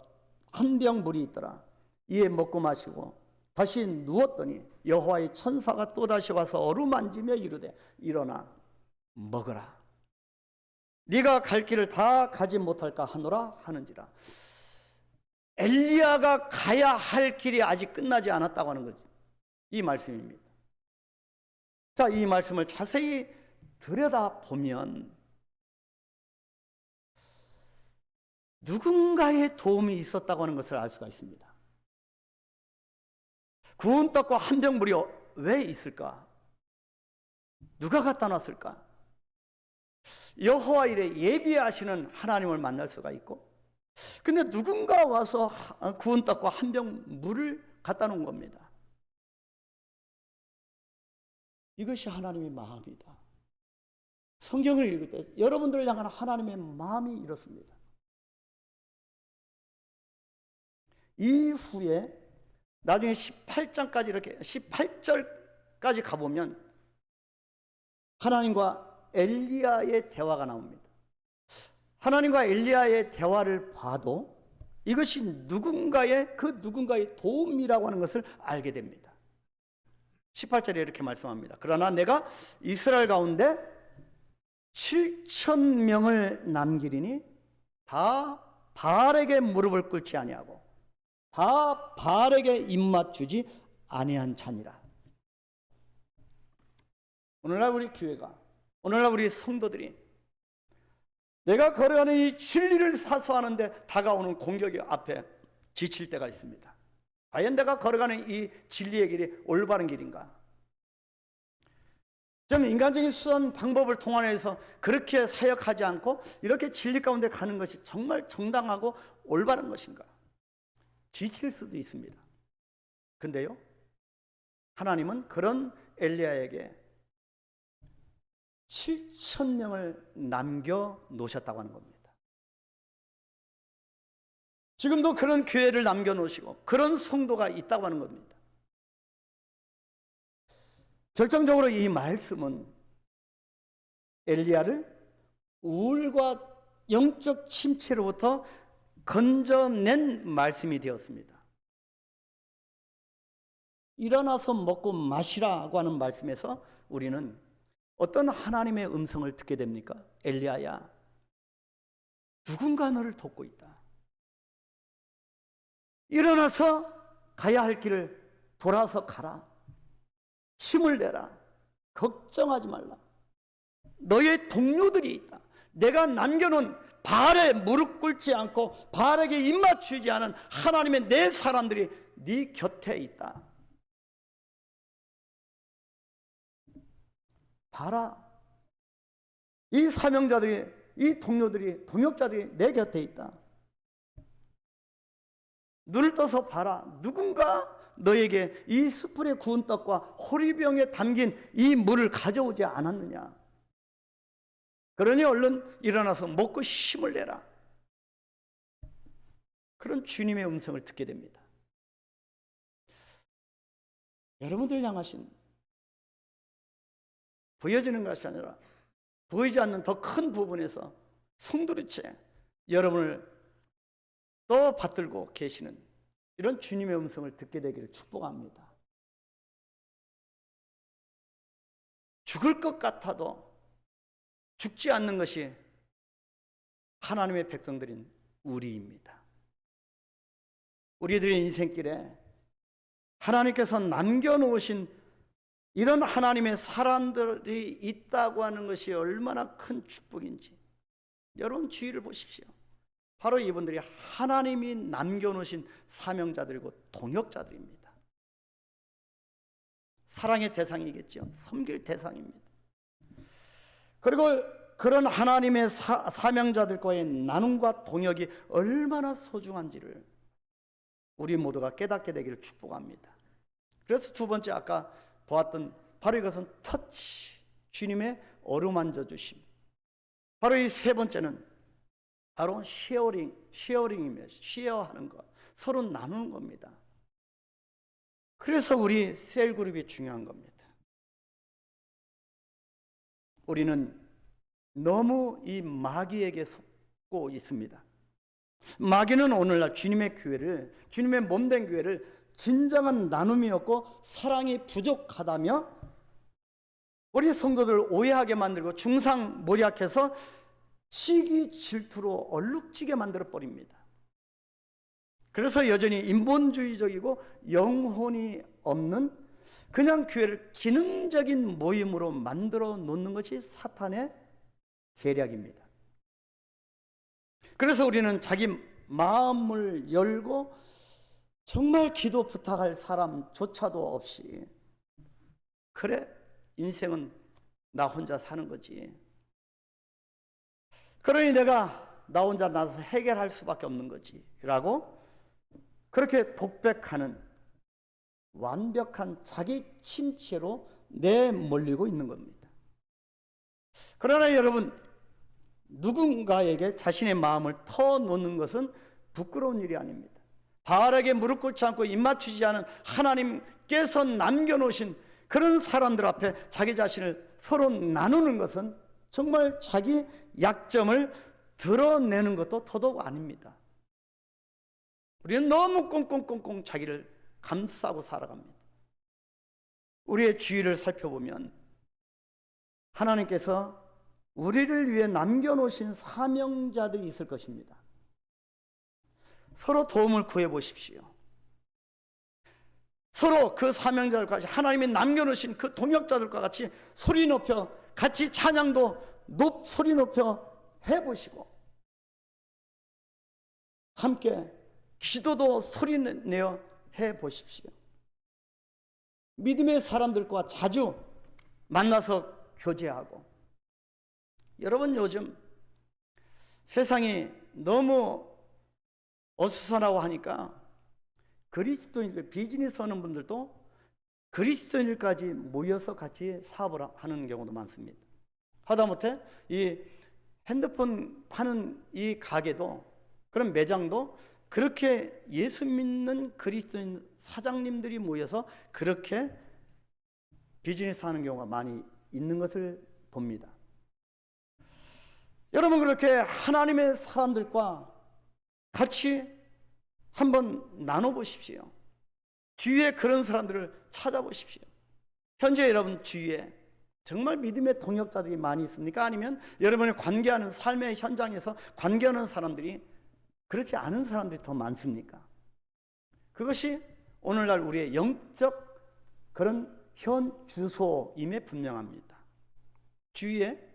한 병 물이 있더라. 이에 먹고 마시고 다시 누웠더니 여호와의 천사가 또다시 와서 어루만지며 이르되 일어나 먹으라. 네가 갈 길을 다 가지 못할까 하노라 하는지라. 엘리야가 가야 할 길이 아직 끝나지 않았다고 하는 거지. 이 말씀입니다. 자, 이 말씀을 자세히 들여다보면 누군가의 도움이 있었다고 하는 것을 알 수가 있습니다. 구운 떡과 한 병 물이 왜 있을까? 누가 갖다 놨을까? 여호와 일에 예비하시는 하나님을 만날 수가 있고, 근데 누군가 와서 구운 떡과 한 병 물을 갖다 놓은 겁니다. 이것이 하나님의 마음이다. 성경을 읽을 때 여러분들을 향한 하나님의 마음이 이렇습니다. 이후에 나중에 18장까지 이렇게 18절까지 가보면 하나님과 엘리야의 대화가 나옵니다. 하나님과 엘리야의 대화를 봐도 이것이 누군가의 도움이라고 하는 것을 알게 됩니다. 18절에 이렇게 말씀합니다. 그러나 내가 이스라엘 가운데 7,000명을 남기리니 다 바알에게 무릎을 꿇지 아니하고 다 바알에게 입맞추지 아니한 자니라. 오늘날 우리 교회가, 오늘날 우리 성도들이 내가 걸어가는 이 진리를 사수하는데 다가오는 공격이 앞에 지칠 때가 있습니다. 과연 내가 걸어가는 이 진리의 길이 올바른 길인가? 좀 인간적인 수단 방법을 통해서 그렇게 사역하지 않고 이렇게 진리 가운데 가는 것이 정말 정당하고 올바른 것인가? 지칠 수도 있습니다. 근데요, 하나님은 그런 엘리야에게 7,000명을 남겨놓으셨다고 하는 겁니다. 지금도 그런 교회를 남겨놓으시고 그런 성도가 있다고 하는 겁니다. 결정적으로 이 말씀은 엘리야를 우울과 영적 침체로부터 건져낸 말씀이 되었습니다. 일어나서 먹고 마시라고 하는 말씀에서 우리는 어떤 하나님의 음성을 듣게 됩니까? 엘리야야, 누군가 너를 돕고 있다. 일어나서 가야 할 길을 돌아서 가라. 힘을 내라. 걱정하지 말라. 너의 동료들이 있다. 내가 남겨놓은 바알에 무릎 꿇지 않고 바알에게 입맞추지 않은 하나님의 내 사람들이 네 곁에 있다. 봐라. 이 사명자들이, 이 동료들이, 동역자들이 내 곁에 있다. 눈을 떠서 봐라. 누군가 너에게 이 숯불에 구운 떡과 호리병에 담긴 이 물을 가져오지 않았느냐? 그러니 얼른 일어나서 먹고 힘을 내라. 그런 주님의 음성을 듣게 됩니다. 여러분들 향하신, 보여지는 것이 아니라 보이지 않는 더 큰 부분에서 송두리째 여러분을 또 받들고 계시는 이런 주님의 음성을 듣게 되기를 축복합니다. 죽을 것 같아도 죽지 않는 것이 하나님의 백성들인 우리입니다. 우리들의 인생길에 하나님께서 남겨놓으신 이런 하나님의 사람들이 있다고 하는 것이 얼마나 큰 축복인지 여러분 주위를 보십시오. 바로 이분들이 하나님이 남겨놓으신 사명자들이고 동역자들입니다. 사랑의 대상이겠죠. 섬길 대상입니다. 그리고 그런 하나님의 사명자들과의 나눔과 동역이 얼마나 소중한지를 우리 모두가 깨닫게 되기를 축복합니다. 그래서 두 번째 아까 보았던 바로 이것은 터치, 주님의 어루만져 주심. 바로 이 세 번째는 바로 쉐어링이며 쉐어하는 것, 서로 나누는 겁니다. 그래서 우리 셀그룹이 중요한 겁니다. 우리는 너무 이 마귀에게 속고 있습니다. 마귀는 오늘날 주님의 교회를, 주님의 몸된 교회를 진정한 나눔이 없고 사랑이 부족하다며 우리 성도들을 오해하게 만들고 중상모략해서 시기 질투로 얼룩지게 만들어 버립니다. 그래서 여전히 인본주의적이고 영혼이 없는 그냥 교회를 기능적인 모임으로 만들어 놓는 것이 사탄의 계략입니다. 그래서 우리는 자기 마음을 열고 정말 기도 부탁할 사람조차도 없이 그래, 인생은 나 혼자 사는 거지. 그러니 내가 나 혼자 나서 해결할 수밖에 없는 거지 라고 그렇게 독백하는 완벽한 자기 침체로 내몰리고 있는 겁니다. 그러나 여러분, 누군가에게 자신의 마음을 터놓는 것은 부끄러운 일이 아닙니다. 바알에게 무릎 꿇지 않고 입맞추지 않은 하나님께서 남겨놓으신 그런 사람들 앞에 자기 자신을 서로 나누는 것은 정말 자기 약점을 드러내는 것도 더더욱 아닙니다. 우리는 너무 꽁꽁꽁꽁 자기를 감싸고 살아갑니다. 우리의 주위를 살펴보면 하나님께서 우리를 위해 남겨놓으신 사명자들이 있을 것입니다. 서로 도움을 구해 보십시오. 서로 그 사명자들과 같이 하나님이 남겨놓으신 그 동역자들과 같이 소리 높여, 같이 찬양도 소리 높여 해보시고, 함께 기도도 소리 내어 해보십시오. 믿음의 사람들과 자주 만나서 교제하고. 여러분, 요즘 세상이 너무 어수선하고 하니까 그리스도인들, 비즈니스 하는 분들도 그리스도인들까지 모여서 같이 사업을 하는 경우도 많습니다. 하다못해 이 핸드폰 파는 이 가게도, 그런 매장도 그렇게 예수 믿는 그리스도인 사장님들이 모여서 그렇게 비즈니스 하는 경우가 많이 있는 것을 봅니다. 여러분, 그렇게 하나님의 사람들과 같이 한번 나눠보십시오. 주위에 그런 사람들을 찾아보십시오. 현재 여러분 주위에 정말 믿음의 동역자들이 많이 있습니까? 아니면 여러분이 관계하는 삶의 현장에서 관계하는 사람들이 그렇지 않은 사람들이 더 많습니까? 그것이 오늘날 우리의 영적 그런 현 주소임에 분명합니다. 주위에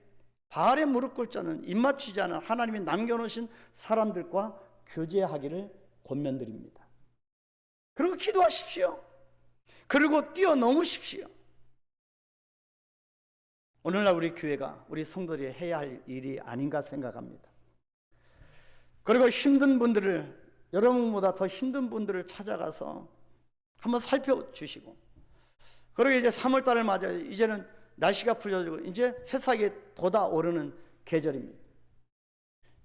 바알에 무릎 꿇지 않은, 입맞추지 않은 하나님이 남겨놓으신 사람들과 교제하기를 권면드립니다. 그리고 기도하십시오. 그리고 뛰어넘으십시오. 오늘날 우리 교회가, 우리 성도들이 해야 할 일이 아닌가 생각합니다. 그리고 힘든 분들을, 여러분보다 더 힘든 분들을 찾아가서 한번 살펴주시고, 그리고 이제 3월달을 맞아요. 이제는 날씨가 풀려지고 이제 새싹이 돋아오르는 계절입니다.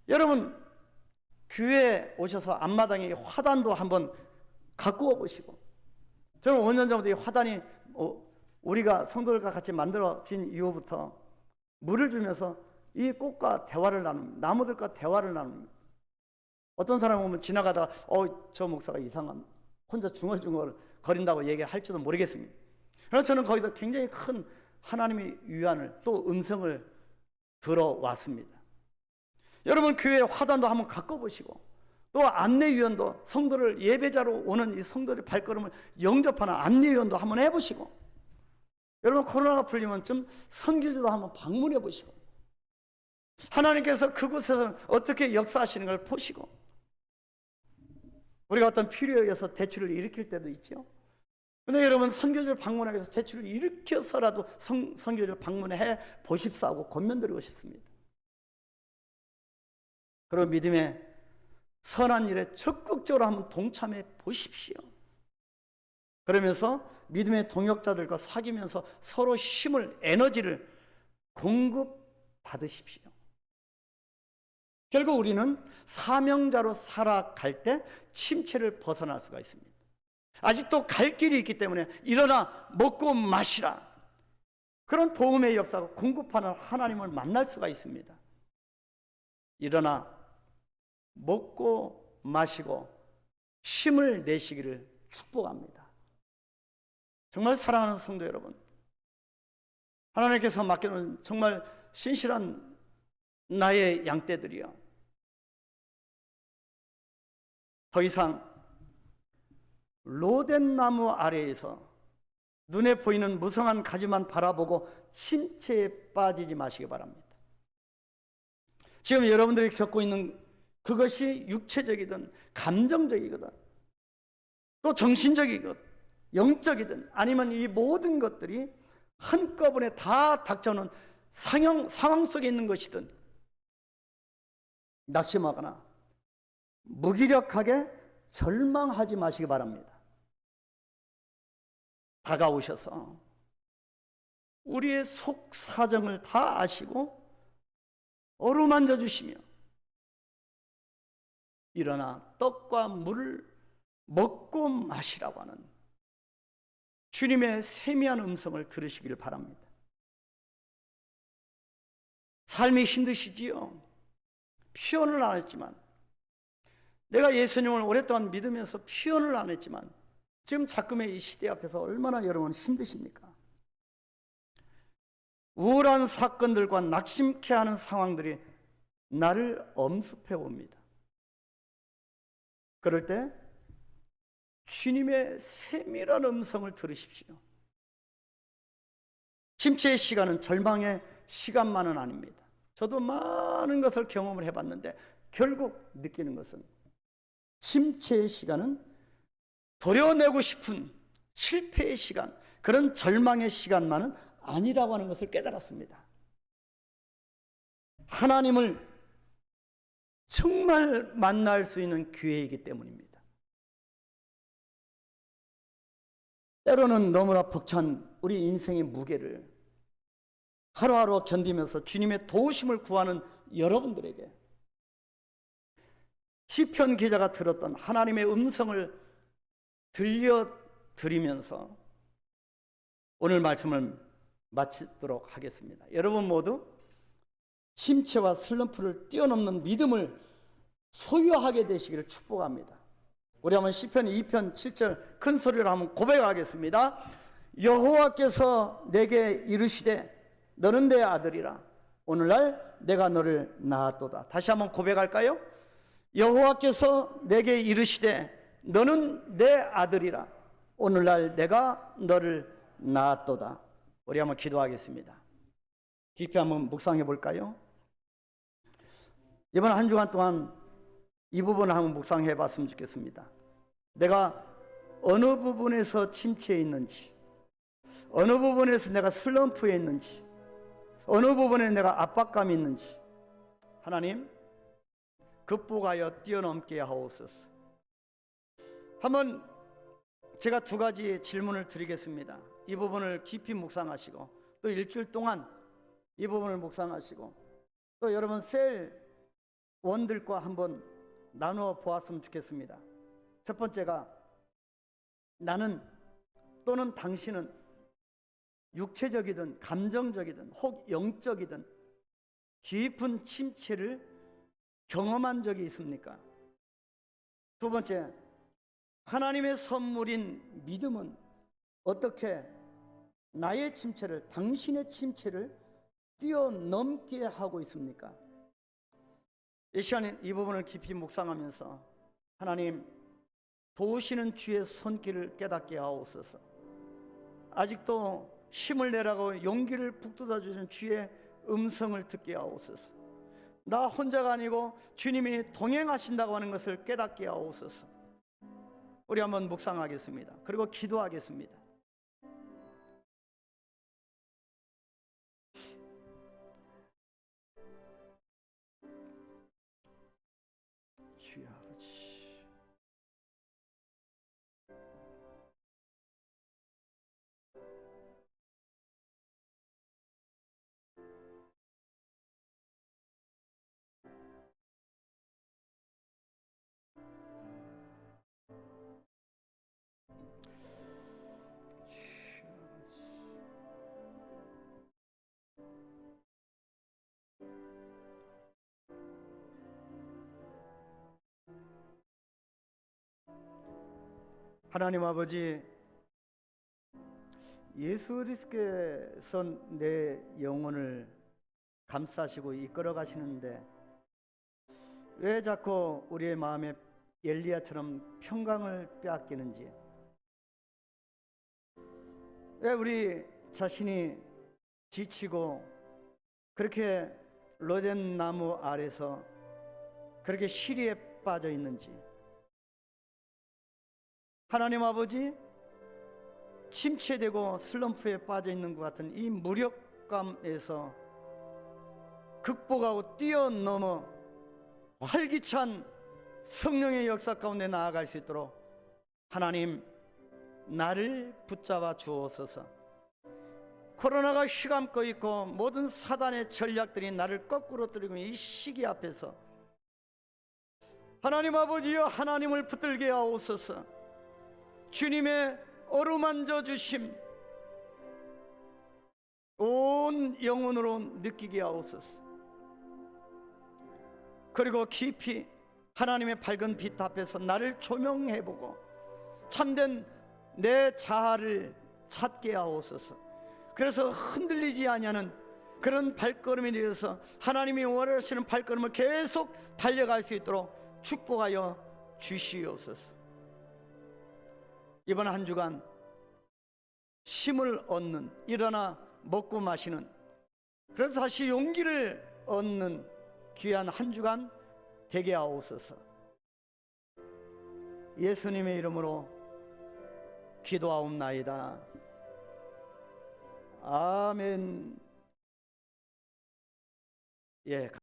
여러분, 교회에 오셔서 앞마당에 화단도 한번 갖고 오시고, 저는 5년 전부터 이 화단이 우리가 성도들과 같이 만들어진 이후부터 물을 주면서 이 꽃과 대화를 나눕니다. 나무들과 대화를 나눕니다. 어떤 사람 오면 지나가다가 저 목사가 이상한, 혼자 중얼중얼 거린다고 얘기할지도 모르겠습니다. 그래서 저는 거기서 굉장히 큰 하나님의 위안을, 또 음성을 들어왔습니다. 여러분, 교회 화단도 한번 갖고 보시고, 또 안내위원도, 성도를 예배자로 오는 이 성도들의 발걸음을 영접하는 안내위원도 한번 해보시고, 여러분 코로나가 풀리면 좀 선교지도 한번 방문해 보시고, 하나님께서 그곳에서는 어떻게 역사하시는 걸 보시고, 우리가 어떤 필요에 의해서 대출을 일으킬 때도 있죠. 근데 여러분, 선교지를 방문하기 위해서 대출을 일으켜서라도 선교지를 방문해 보십사 하고 권면드리고 싶습니다. 그리고 믿음의 선한 일에 적극적으로 한번 동참해 보십시오. 그러면서 믿음의 동역자들과 사귀면서 서로 힘을, 에너지를 공급받으십시오. 결국 우리는 사명자로 살아갈 때 침체를 벗어날 수가 있습니다. 아직도 갈 길이 있기 때문에 일어나 먹고 마시라, 그런 도움의 역사가 공급하는 하나님을 만날 수가 있습니다. 일어나 먹고 마시고 힘을 내시기를 축복합니다. 정말 사랑하는 성도 여러분, 하나님께서 맡겨놓은 정말 신실한 나의 양떼들이여, 더 이상 로뎀나무 아래에서 눈에 보이는 무성한 가지만 바라보고 침체에 빠지지 마시기 바랍니다. 지금 여러분들이 겪고 있는 그것이 육체적이든 감정적이거든, 또 정신적이거든, 영적이든, 아니면 이 모든 것들이 한꺼번에 다 닥쳐오는 상황 속에 있는 것이든, 낙심하거나 무기력하게 절망하지 마시기 바랍니다. 다가오셔서 우리의 속 사정을 다 아시고 어루만져 주시며 일어나 떡과 물을 먹고 마시라고 하는 주님의 세미한 음성을 들으시길 바랍니다. 삶이 힘드시지요? 표현을 안 했지만, 내가 예수님을 오랫동안 믿으면서 표현을 안 했지만 지금 자금의 이 시대 앞에서 얼마나 여러분 힘드십니까? 우울한 사건들과 낙심케 하는 상황들이 나를 엄습해 옵니다. 그럴 때 주님의 세밀한 음성을 들으십시오. 침체의 시간은 절망의 시간만은 아닙니다. 저도 많은 것을 경험을 해봤는데 결국 느끼는 것은 침체의 시간은 도려내고 싶은 실패의 시간, 그런 절망의 시간만은 아니라고 하는 것을 깨달았습니다. 하나님을 정말 만날 수 있는 기회이기 때문입니다. 때로는 너무나 벅찬 우리 인생의 무게를 하루하루 견디면서 주님의 도우심을 구하는 여러분들에게 시편 기자가 들었던 하나님의 음성을 들려드리면서 오늘 말씀을 마치도록 하겠습니다. 여러분 모두 침체와 슬럼프를 뛰어넘는 믿음을 소유하게 되시기를 축복합니다. 우리 한번 시편 2편 7절 큰 소리로 한번 고백하겠습니다. 여호와께서 내게 이르시되 너는 내 아들이라 오늘날 내가 너를 낳았도다. 다시 한번 고백할까요? 여호와께서 내게 이르시되 너는 내 아들이라 오늘날 내가 너를 낳았도다. 우리 한번 기도하겠습니다. 깊이 한번 묵상해 볼까요? 이번 한 주간 동안 이 부분을 한번 묵상해 봤으면 좋겠습니다. 내가 어느 부분에서 침체해 있는지, 어느 부분에서 내가 슬럼프에 있는지, 어느 부분에 내가 압박감이 있는지 하나님 극복하여 뛰어넘게 하옵소서. 한번 제가 두 가지 질문을 드리겠습니다. 이 부분을 깊이 묵상하시고 또 일주일 동안 이 부분을 묵상하시고 또 여러분 셀 원들과 한번 나누어 보았으면 좋겠습니다. 첫 번째가 나는 또는 당신은 육체적이든 감정적이든 혹 영적이든 깊은 침체를 경험한 적이 있습니까? 두 번째, 하나님의 선물인 믿음은 어떻게 나의 침체를, 당신의 침체를 뛰어넘게 하고 있습니까? 이 시간에 이 부분을 깊이 묵상하면서 하나님 도우시는 주의 손길을 깨닫게 하옵소서. 아직도 힘을 내라고 용기를 북돋아 주는 주의 음성을 듣게 하옵소서. 나 혼자가 아니고 주님이 동행하신다고 하는 것을 깨닫게 하옵소서. 우리 한번 묵상하겠습니다. 그리고 기도하겠습니다. 주여 아버지, 하나님 아버지, 예수 그리스도께서 내 영혼을 감싸시고 이끌어 가시는데 왜 자꾸 우리의 마음에 엘리야처럼 평강을 빼앗기는지, 왜 우리 자신이 지치고 그렇게 로덴 나무 아래서 그렇게 시리에 빠져 있는지, 하나님 아버지, 침체되고 슬럼프에 빠져 있는 것 같은 이 무력감에서 극복하고 뛰어넘어 활기찬 성령의 역사 가운데 나아갈 수 있도록 하나님 나를 붙잡아 주옵소서. 코로나가 휘감고 있고 모든 사단의 전략들이 나를 거꾸로 들이고 이 시기 앞에서 하나님 아버지여, 하나님을 붙들게 하옵소서. 주님의 어루만져 주심 온 영혼으로 느끼게 하옵소서. 그리고 깊이 하나님의 밝은 빛 앞에서 나를 조명해보고 참된 내 자아를 찾게 하옵소서. 그래서 흔들리지 아니하는 그런 발걸음이 되어서 하나님이 원하시는 발걸음을 계속 달려갈 수 있도록 축복하여 주시옵소서. 이번 한 주간 힘을 얻는, 일어나 먹고 마시는, 그래서 다시 용기를 얻는 귀한 한 주간 되게 하옵소서. 예수님의 이름으로 기도하옵나이다. 아멘. 예.